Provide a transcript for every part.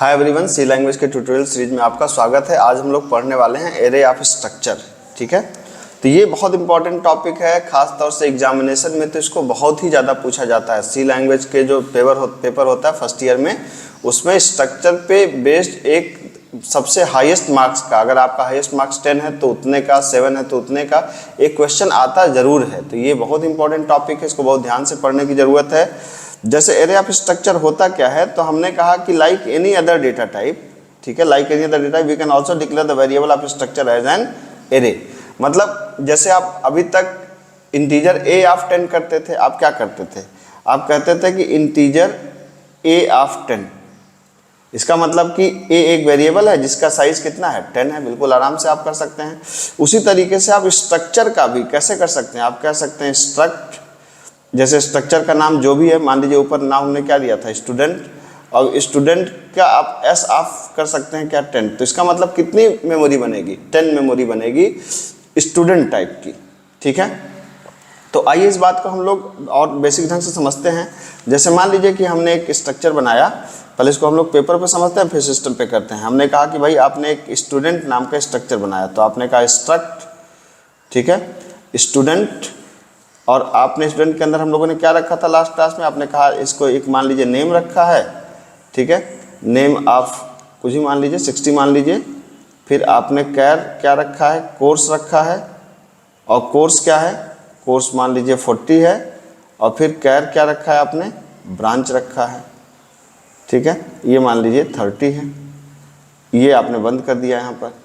Hi everyone, सी language के tutorial series में आपका स्वागत है। आज हम लोग पढ़ने वाले हैं एरे ऑफ स्ट्रक्चर। ठीक है, तो ये बहुत इंपॉर्टेंट टॉपिक है, खास तौर से एग्जामिनेशन में तो इसको बहुत ही ज़्यादा पूछा जाता है। सी लैंग्वेज के जो पेपर होता है फर्स्ट ईयर में, उसमें स्ट्रक्चर पे बेस्ड एक सबसे हाईएस्ट मार्क्स का, अगर आपका हाईएस्ट मार्क्स 10 है तो उतने का, 7 है तो उतने का एक क्वेश्चन आता ज़रूर है। तो ये बहुत इंपॉर्टेंट टॉपिक है, इसको बहुत ध्यान से पढ़ने की ज़रूरत है। जैसे एरे ऑफ स्ट्रक्चर होता क्या है, तो हमने कहा कि like any other data type, ठीक है, like any other data we can also declare the variable of structure as an array. मतलब जैसे आप अभी तक इंटीजर ए ऑफ 10 करते थे, आप क्या करते थे, आप कहते थे कि इंटीजर ए ऑफ 10। इसका मतलब कि ए एक वेरिएबल है जिसका साइज कितना है, 10 है। बिल्कुल आराम से आप कर सकते हैं। उसी तरीके से आप स्ट्रक्चर का भी कैसे कर सकते हैं, आप कह सकते हैं स्ट्रक्ट, जैसे स्ट्रक्चर का नाम जो भी है, मान लीजिए ऊपर नाम हमने क्या दिया था, स्टूडेंट, और स्टूडेंट का आप एस ऑफ कर सकते हैं क्या, 10। तो इसका मतलब कितनी मेमोरी बनेगी, 10 मेमोरी बनेगी स्टूडेंट टाइप की। ठीक है, तो आइए इस बात को हम लोग और बेसिक ढंग से समझते हैं। जैसे मान लीजिए कि हमने एक स्ट्रक्चर बनाया, पहले इसको हम लोग पेपर पे समझते हैं फिर सिस्टम पे करते हैं। हमने कहा कि भाई आपने एक स्टूडेंट नाम का स्ट्रक्चर बनाया, तो आपने कहा स्ट्रक्ट, ठीक है, स्टूडेंट, और आपने स्टूडेंट के अंदर हम लोगों ने क्या रखा था लास्ट क्लास में, आपने कहा इसको एक मान लीजिए नेम रखा है, ठीक है, नेम ऑफ कुछ ही मान लीजिए 60 मान लीजिए। फिर आपने कैर क्या रखा है, कोर्स रखा है, और कोर्स क्या है, कोर्स मान लीजिए 40 है, और फिर कैर क्या रखा है आपने, ब्रांच रखा है, ठीक है, ये मान लीजिए 30 है। ये आपने बंद कर दिया यहाँ पर।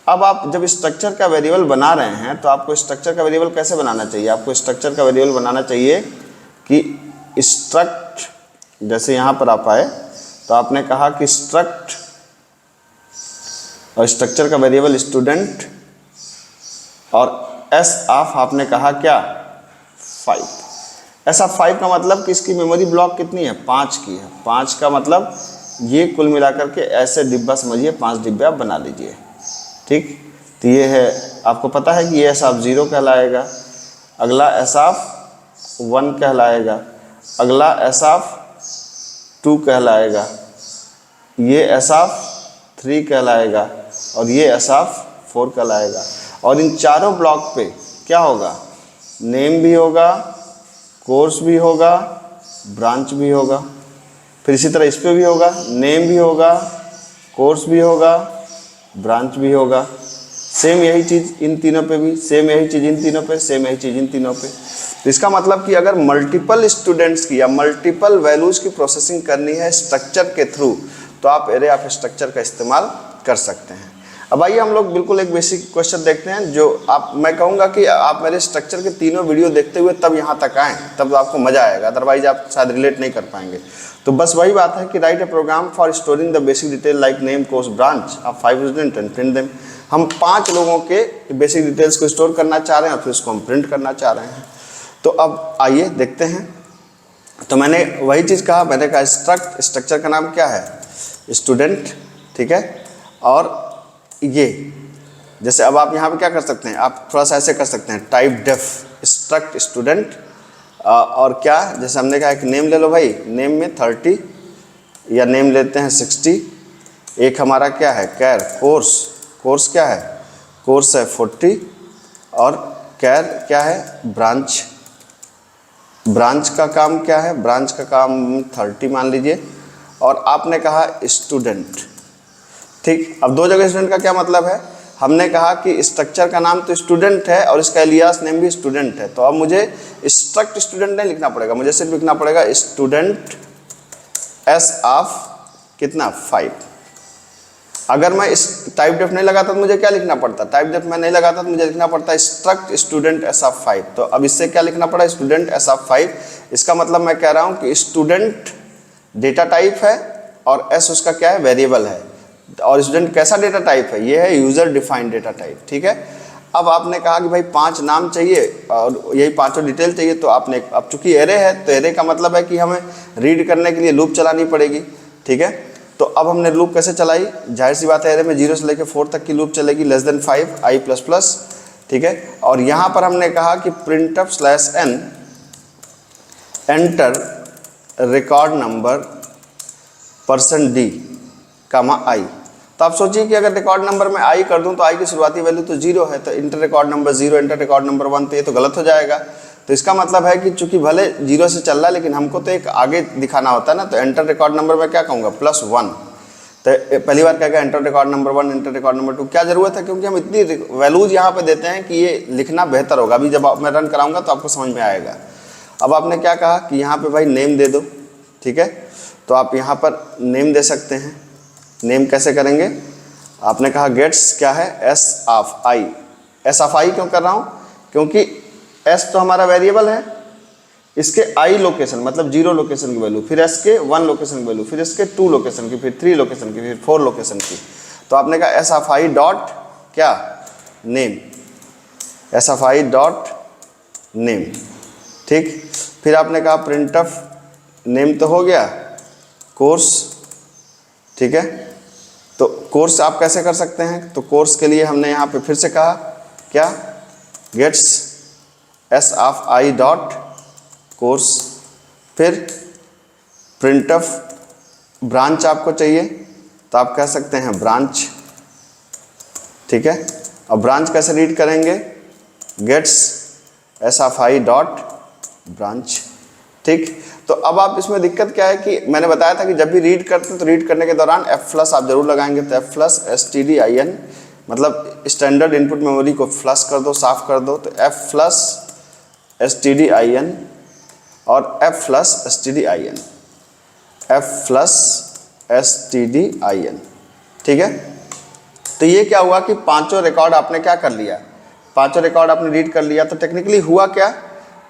अब आप जब स्ट्रक्चर का वेरिएबल बना रहे हैं तो आपको स्ट्रक्चर का वेरिएबल कैसे बनाना चाहिए, आपको स्ट्रक्चर का वेरिएबल बनाना चाहिए कि स्ट्रक्ट, जैसे यहाँ पर आप आए तो आपने कहा कि स्ट्रक्ट, और स्ट्रक्चर का वेरिएबल स्टूडेंट, और एस ऑफ आपने कहा क्या, 5। एस ऑफ 5 का मतलब कि इसकी मेमोरी ब्लॉक कितनी है, 5 की है। 5 का मतलब ये कुल मिलाकर के ऐसे डिब्बा समझिए, 5 डिब्बे आप बना लीजिए। ठीक, तो ये है, आपको पता है कि ये एस ऑफ 0 कहलाएगा, अगला एस ऑफ 1 कहलाएगा, अगला एस ऑफ 2 कहलाएगा, ये एस ऑफ 3 कहलाएगा, और ये एस ऑफ 4 कहलाएगा। और इन चारों ब्लॉक पे क्या होगा, नेम भी होगा, कोर्स भी होगा, ब्रांच भी होगा। फिर इसी तरह इस पे भी होगा, नेम भी होगा, कोर्स भी होगा, ब्रांच भी होगा। सेम यही चीज़ इन तीनों पे भी, सेम यही चीज़ इन तीनों पे, सेम यही चीज़ इन तीनों पे। तो इसका मतलब कि अगर मल्टीपल स्टूडेंट्स की या मल्टीपल वैल्यूज़ की प्रोसेसिंग करनी है स्ट्रक्चर के थ्रू, तो आप एरे ऑफ स्ट्रक्चर का इस्तेमाल कर सकते हैं। अब आइए हम लोग बिल्कुल एक बेसिक क्वेश्चन देखते हैं, जो मैं कहूँगा कि आप मेरे स्ट्रक्चर के तीनों वीडियो देखते हुए तब यहाँ तक आएँ, तब आपको मज़ा आएगा, अदरवाइज आप शायद रिलेट नहीं कर पाएंगे। तो बस वही बात है कि write a program for storing the basic detail like name, course, branch of 5 student and print them. हम 5 लोगों के बेसिक डिटेल्स को स्टोर करना चाह रहे हैं और फिर उसको हम प्रिंट करना चाह रहे हैं। तो अब आइए देखते हैं। तो मैंने वही चीज़ कहा, मैंने कहा स्ट्रक्चर का नाम क्या है, स्टूडेंट, ठीक है। और ये जैसे अब आप यहाँ पे क्या कर सकते हैं, आप थोड़ा सा ऐसे कर सकते हैं, टाइप डेफ स्ट्रक्ट स्टूडेंट, और क्या, जैसे हमने कहा कि नेम ले लो भाई, नेम में 30 या नेम लेते हैं 60। एक हमारा क्या है, कैर, कोर्स, कोर्स क्या है, कोर्स है 40, और कैर क्या है, ब्रांच, ब्रांच का काम क्या है, ब्रांच का काम 30 मान लीजिए, और आपने कहा स्टूडेंट। ठीक, अब दो जगह स्टूडेंट का क्या मतलब है, हमने कहा कि स्ट्रक्चर का नाम तो स्टूडेंट है और इसका एलियास नेम भी स्टूडेंट है, तो अब मुझे स्ट्रक्ट स्टूडेंट नहीं लिखना पड़ेगा, मुझे सिर्फ लिखना पड़ेगा स्टूडेंट एस ऑफ कितना, 5। अगर मैं इस टाइप डेफ नहीं लगाता तो मुझे क्या लिखना पड़ता, टाइप डेफ मैं नहीं लगाता तो मुझे लिखना पड़ता स्ट्रक्ट स्टूडेंट एस ऑफ 5। तो अब इससे क्या लिखना पड़ा, स्टूडेंट एस ऑफ 5। इसका मतलब मैं कह रहा हूँ कि स्टूडेंट डेटा टाइप है और एस उसका क्या है, वेरिएबल है, और स्टूडेंट कैसा डेटा टाइप है, ये है यूजर डिफाइंड डेटा टाइप। ठीक है, अब आपने कहा कि भाई 5 नाम चाहिए और यही 5 डिटेल चाहिए, तो आपने, अब चूंकि एरे है तो एरे का मतलब है कि हमें रीड करने के लिए लूप चलानी पड़ेगी। ठीक है, तो अब हमने लूप कैसे चलाई, जाहिर सी बात है एरे में 0 से लेकर 4 तक की लूप चलेगी, लेस देन 5 i++। ठीक है, और यहाँ पर हमने कहा कि printf/n enter record number %d कामा आई। तो आप सोचिए कि अगर रिकॉर्ड नंबर में आई कर दूं तो आई की शुरुआती वैल्यू तो 0 है, तो inter record number 0 inter record number 1, तो ये तो गलत हो जाएगा। तो इसका मतलब है कि चूंकि भले 0 से चल रहा है लेकिन हमको तो एक आगे दिखाना होता है ना, तो एंटर रिकॉर्ड नंबर में क्या कहूँगा +1। तो पहली बार क्या enter record number 1 enter record number 2, क्या जरूरत है, क्योंकि हम इतनी वैल्यूज यहाँ पे देते हैं कि ये लिखना बेहतर होगा। अभी जब मैं रन कराऊंगा तो आपको समझ में आएगा। अब आपने क्या कहा कि यहाँ पे भाई नेम दे दो, ठीक है, तो आप यहाँ पर नेम दे सकते हैं। नेम कैसे करेंगे, आपने कहा गेट्स क्या है S of I. S of I क्यों कर रहा हूँ, क्योंकि एस तो हमारा वेरिएबल है, इसके आई लोकेशन मतलब 0 लोकेशन की वैल्यू, फिर एस के 1 लोकेशन की वैल्यू, फिर इसके 2 लोकेशन की, फिर 3 लोकेशन की, फिर 4 लोकेशन की। तो आपने कहा एस ऑफ आई डॉट क्या name, S of I dot name, ठीक। फिर आपने कहा प्रिंट ऑफ नेम तो हो गया, कोर्स, ठीक है। तो कोर्स आप कैसे कर सकते हैं, तो कोर्स के लिए हमने यहाँ पे फिर से कहा क्या gets S of I dot course, फिर प्रिंट ऑफ ब्रांच आपको चाहिए तो आप कह सकते हैं ब्रांच, ठीक है। अब ब्रांच कैसे रीड करेंगे, gets S of I dot branch, ठीक। तो अब आप इसमें दिक्कत क्या है कि मैंने बताया था कि जब भी रीड करते हैं तो रीड करने के दौरान F+ आप जरूर लगाएंगे। तो F+ STDIN मतलब स्टैंडर्ड इनपुट मेमोरी को फ्लश कर दो, साफ कर दो। तो F+ STDIN और F+ STDIN, F+ STDIN, ठीक है। तो ये क्या हुआ कि पांचों रिकॉर्ड आपने क्या कर लिया, पांचों रिकॉर्ड आपने रीड कर लिया। तो टेक्निकली हुआ क्या,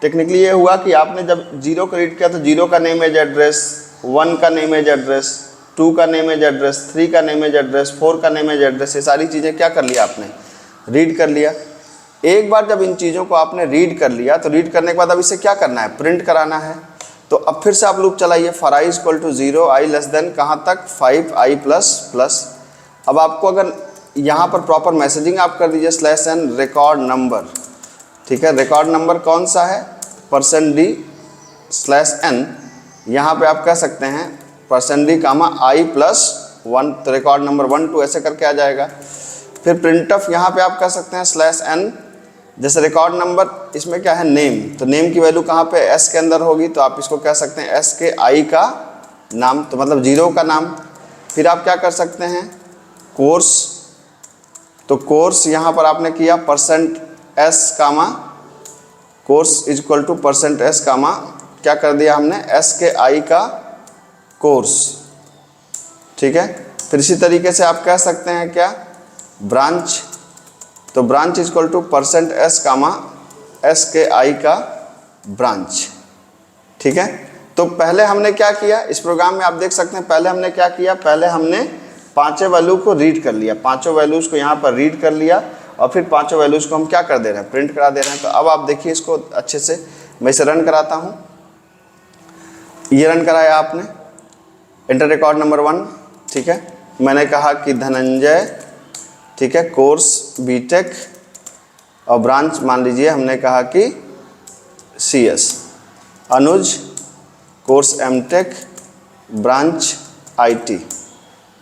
टेक्निकली ये हुआ कि आपने जब 0 को रीड किया तो 0 का नेम एज एड्रेस, 1 का नेम एज एड्रेस, 2 का नेम एज एड्रेस, 3 का नेम एज एड्रेस, 4 का नेम एज एड्रेस, ये सारी चीज़ें क्या कर लिया आपने, रीड कर लिया। एक बार जब इन चीज़ों को आपने रीड कर लिया तो रीड करने के बाद अब इसे क्या करना है, प्रिंट कराना है। तो अब फिर से आप लूप चलाइए, for i = 0, i less than कहाँ तक 5i++। अब आपको अगर यहाँ पर प्रॉपर मैसेजिंग आप कर दीजिए /n रिकॉर्ड नंबर, ठीक है। रिकॉर्ड नंबर कौन सा है, %d/n, यहाँ पे आप कह सकते हैं %d, i+1, तो रिकॉर्ड नंबर 1 2 ऐसे करके आ जाएगा। फिर प्रिंट ऑफ यहाँ पे आप कह सकते हैं /n, जैसे रिकॉर्ड नंबर इसमें क्या है नेम, तो नेम की वैल्यू कहाँ पे s के अंदर होगी, तो आप इसको कह सकते हैं s के i का नाम, तो मतलब 0 का नाम। फिर आप क्या कर सकते हैं कोर्स, तो कोर्स यहाँ पर आपने किया %s, कोर्स = %s, क्या कर दिया हमने s के i का कोर्स, ठीक है। फिर इसी तरीके से आप कह सकते हैं क्या ब्रांच, तो ब्रांच = %s, s के i का ब्रांच, ठीक है। तो पहले हमने क्या किया इस प्रोग्राम में, आप देख सकते हैं पहले हमने क्या किया, पहले हमने पांचों वैल्यू को रीड कर लिया, पांचों वैल्यूज को यहाँ पर रीड कर लिया और फिर पांचों वैल्यूज को हम क्या कर दे रहे हैं, प्रिंट करा दे रहे हैं। तो अब आप देखिए इसको अच्छे से, मैं इसे रन कराता हूँ। ये रन कराया आपने, एंटर रिकॉर्ड नंबर 1, ठीक है। मैंने कहा कि धनंजय, ठीक है, कोर्स बीटेक, और ब्रांच मान लीजिए हमने कहा कि CS, Anuj course MTech, branch IT,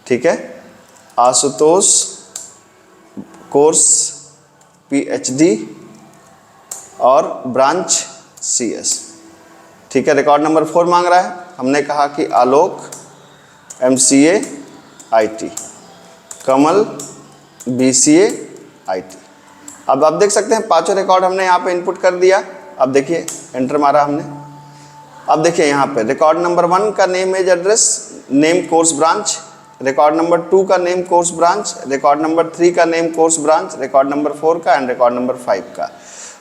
ठीक है। आशुतोष कोर्स PhD और ब्रांच CS, ठीक है। रिकॉर्ड नंबर 4 मांग रहा है, हमने कहा कि आलोक MCA IT, Kamal BCA IT। अब आप देख सकते हैं पांचों रिकॉर्ड हमने यहाँ पे इनपुट कर दिया। अब देखिए एंटर मारा हमने, अब देखिए यहाँ पे रिकॉर्ड नंबर 1 का name age address, name course branch, record number 2 का name course branch, record number 3 का name course branch, record number 4 का एंड रिकॉर्ड नंबर 5 का।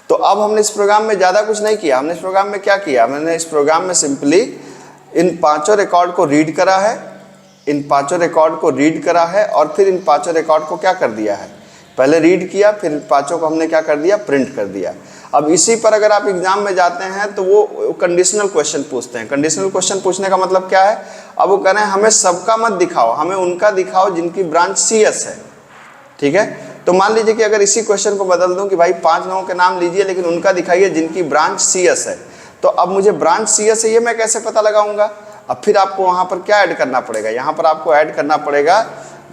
तो अब हमने इस प्रोग्राम में ज़्यादा कुछ नहीं किया, हमने इस प्रोग्राम में क्या किया, मैंने इस प्रोग्राम में सिंपली इन पांचों रिकॉर्ड को रीड करा है, इन पांचों रिकॉर्ड को रीड करा है और फिर इन पांचों रिकॉर्ड को क्या कर दिया है, पहले रीड किया, फिर पांचों को हमने क्या कर दिया, प्रिंट कर दिया। अब इसी पर अगर आप एग्जाम में जाते हैं तो वो कंडीशनल क्वेश्चन पूछते हैं। कंडीशनल क्वेश्चन पूछने का मतलब क्या है, अब वो कह रहे हैं हमें सबका मत दिखाओ, हमें उनका दिखाओ जिनकी ब्रांच CS है, ठीक है। तो मान लीजिए कि अगर इसी क्वेश्चन को बदल दूं कि भाई 5 लोगों के नाम लीजिए लेकिन उनका दिखाइए जिनकी ब्रांच CS है, तो अब मुझे ब्रांच CS है ये मैं कैसे पता लगाऊंगा। अब फिर आपको वहाँ पर क्या ऐड करना पड़ेगा, यहाँ पर आपको ऐड करना पड़ेगा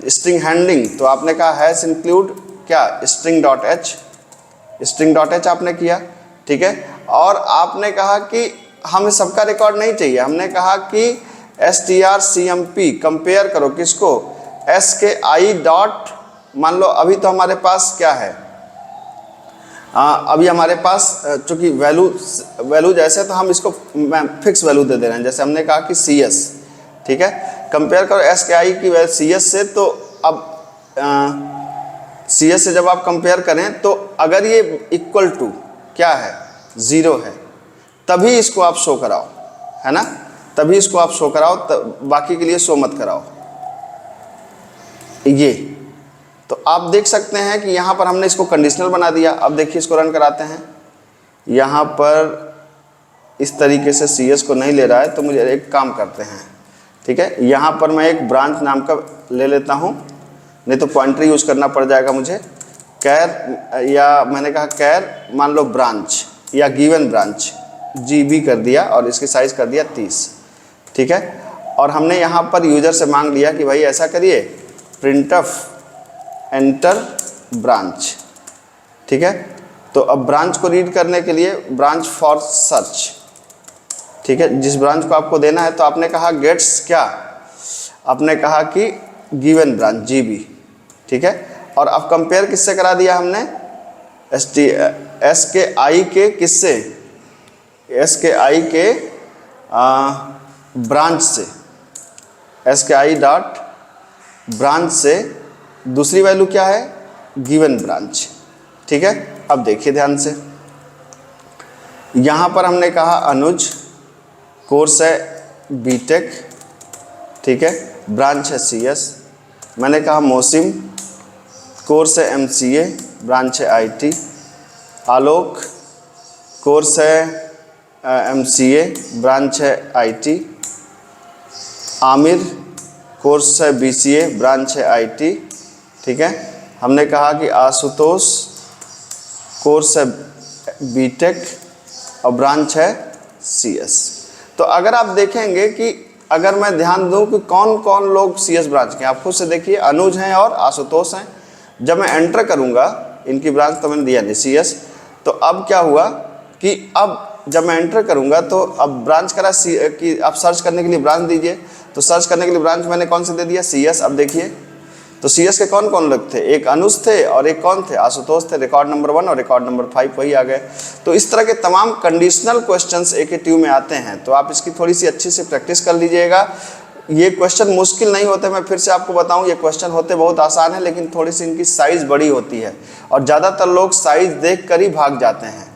स्ट्रिंग हैंडलिंग। तो आपने कहा हैश इंक्लूड क्या, स्ट्रिंग डॉट एच आपने किया, ठीक है। और आपने कहा कि हमें सबका रिकॉर्ड नहीं चाहिए, हमने कहा कि strcmp कंपेयर करो किसको, एस के आई डॉट, मान लो अभी तो हमारे पास क्या है, अभी हमारे पास चूंकि वैल्यू जैसे, तो हम इसको फिक्स वैल्यू दे दे रहे हैं। जैसे हमने कहा कि सी एस, ठीक है, कंपेयर करो एस के आई की वैल्यू सी एस से। तो अब सी एस से जब आप कंपेयर करें तो अगर ये इक्वल टू क्या है, 0 है, तभी इसको आप शो कराओ, है ना, तभी इसको आप शो कराओ, बाकी के लिए शो मत कराओ। ये तो आप देख सकते हैं कि यहाँ पर हमने इसको कंडीशनल बना दिया। अब देखिए इसको रन कराते हैं, यहाँ पर इस तरीके से सी एस को नहीं ले रहा है, तो मुझे एक काम करते हैं, ठीक है, यहाँ पर मैं एक ब्रांच नाम का ले लेता हूँ, नहीं तो पॉइंटर यूज़ करना पड़ जाएगा मुझे। कैर, या मैंने कहा कैर मान लो ब्रांच या गिवन ब्रांच, GB कर दिया और इसकी साइज़ कर दिया 30, ठीक है। और हमने यहाँ पर यूज़र से मांग लिया कि भाई ऐसा करिए, प्रिंटफ एंटर ब्रांच, ठीक है। तो अब ब्रांच को रीड करने के लिए ब्रांच फॉर सर्च, ठीक है, जिस ब्रांच को आपको देना है, तो आपने कहा गेट्स क्या, आपने कहा कि गिवन ब्रांच GB, ठीक है। और अब कंपेयर किससे करा दिया हमने, एस के आई के किससे, एस के आई के ब्रांच से, एस के आई डॉट ब्रांच से दूसरी वैल्यू क्या है, गिवन ब्रांच, ठीक है। अब देखिए ध्यान से, यहाँ पर हमने कहा अनुज, कोर्स है बीटेक, ठीक है, ब्रांच है CS। मैंने कहा मोसिम, कोर्स है MCA, ब्रांच है IT। आलोक, कोर्स है MCA, ब्रांच है IT। आमिर, कोर्स है BCA, ब्रांच है IT, ठीक है। हमने कहा कि आशुतोष, कोर्स है बीटेक और ब्रांच है CS। तो अगर आप देखेंगे कि अगर मैं ध्यान दूं कि कौन कौन लोग CS ब्रांच के, आप खुद से देखिए, अनुज हैं और आशुतोष हैं। जब मैं एंटर करूंगा इनकी ब्रांच, तो मैंने दिया नहीं CS, तो अब क्या हुआ कि अब जब मैं एंटर करूंगा तो अब ब्रांच करा कि आप सर्च करने के लिए ब्रांच दीजिए, तो सर्च करने के लिए ब्रांच मैंने कौन से दे दिया, CS। अब देखिए तो CS के कौन कौन लोग थे, एक अनुज थे और एक कौन थे, आशुतोष थे। रिकॉर्ड नंबर 1 और रिकॉर्ड नंबर 5 वही आ गए। तो इस तरह के तमाम कंडीशनल क्वेश्चंस AKTU में आते हैं, तो आप इसकी थोड़ी सी अच्छी से प्रैक्टिस कर लीजिएगा। ये क्वेश्चन मुश्किल नहीं होते, मैं फिर से आपको बताऊं, ये क्वेश्चन होते बहुत आसान है, लेकिन थोड़ी सी इनकी साइज़ बड़ी होती है और ज़्यादातर लोग साइज़ देख कर ही भाग जाते हैं।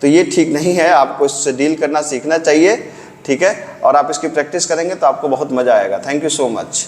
तो ये ठीक नहीं है, आपको इससे डील करना सीखना चाहिए, ठीक है। और आप इसकी प्रैक्टिस करेंगे तो आपको बहुत मज़ा आएगा। Thank you so much.